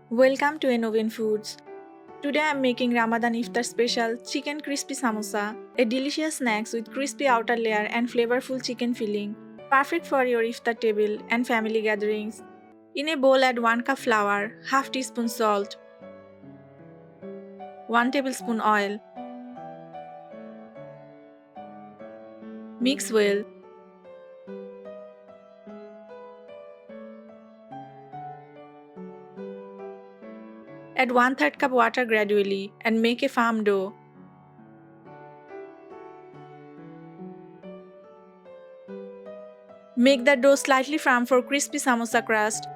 Welcome to Innovative Foods. Today I am making Ramadan Iftar special chicken crispy samosa, a delicious snack with crispy outer layer and flavorful chicken filling, perfect for your iftar table and family gatherings. In a bowl add 1 cup flour, half teaspoon salt, 1 tablespoon oil. Mix well. Add 1/3 cup water gradually and make a firm dough. Make the dough slightly firm for crispy samosa crust.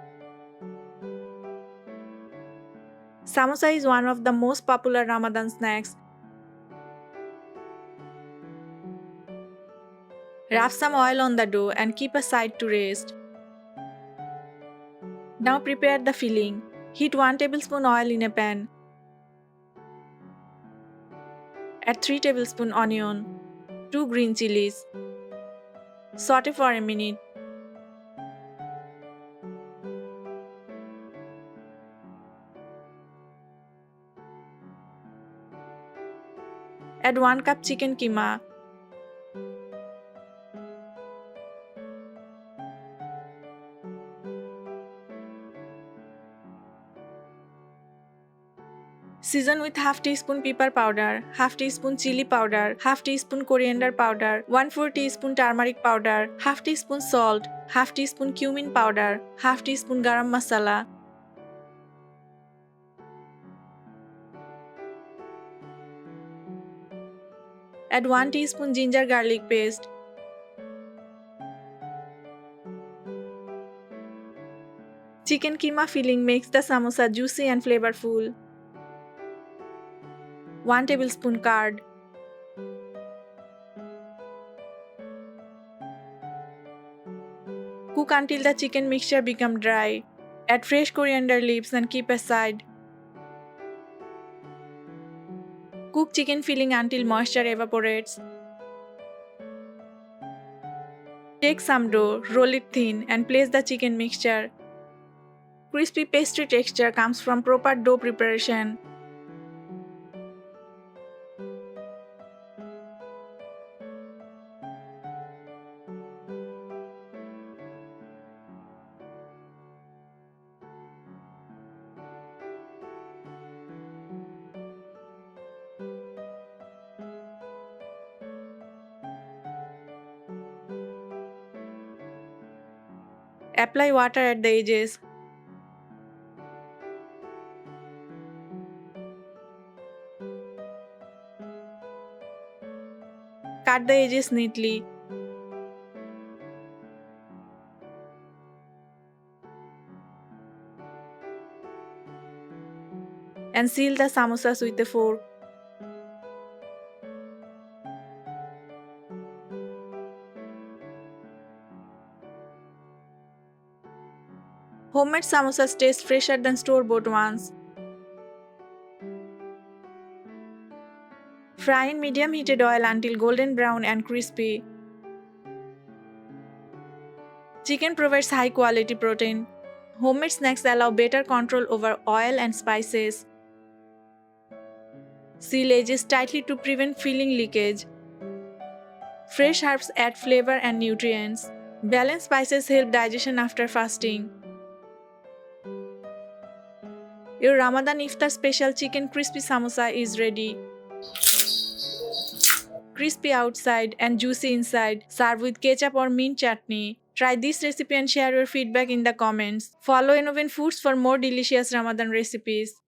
Samosa is one of the most popular Ramadan snacks. Rub some oil on the dough and keep aside to rest. Now prepare the filling. Heat 1 tablespoon oil in a pan. Add 3 tablespoon onion, 2 green chillies. Saute for a minute. Add 1 cup chicken keema. Season with half teaspoon pepper powder, half teaspoon chili powder, half teaspoon coriander powder, 1/4 teaspoon turmeric powder, half teaspoon salt, half teaspoon cumin powder, half teaspoon garam masala. Add 1 teaspoon ginger garlic paste. Chicken keema filling makes the samosa juicy and flavorful. 1 tablespoon curd. Cook until the chicken mixture becomes dry. Add fresh coriander leaves and keep aside. Cook chicken filling until moisture evaporates. Take some dough, roll it thin and place the chicken mixture. Crispy pastry texture comes from proper dough preparation. Apply water at the edges. Cut the edges neatly. And seal the samosas with a fork. Homemade samosas taste fresher than store-bought ones. Fry in medium heated oil until golden brown and crispy. Chicken provides high quality protein. Homemade snacks allow better control over oil and spices. Seal edges tightly to prevent filling leakage. Fresh herbs add flavor and nutrients. Balanced spices help digestion after fasting. Your Ramadan Iftar special chicken crispy samosa is ready. Crispy outside and juicy inside. Serve with ketchup or mint chutney. Try this recipe and share your feedback in the comments. Follow Innovative Foods for more delicious Ramadan recipes.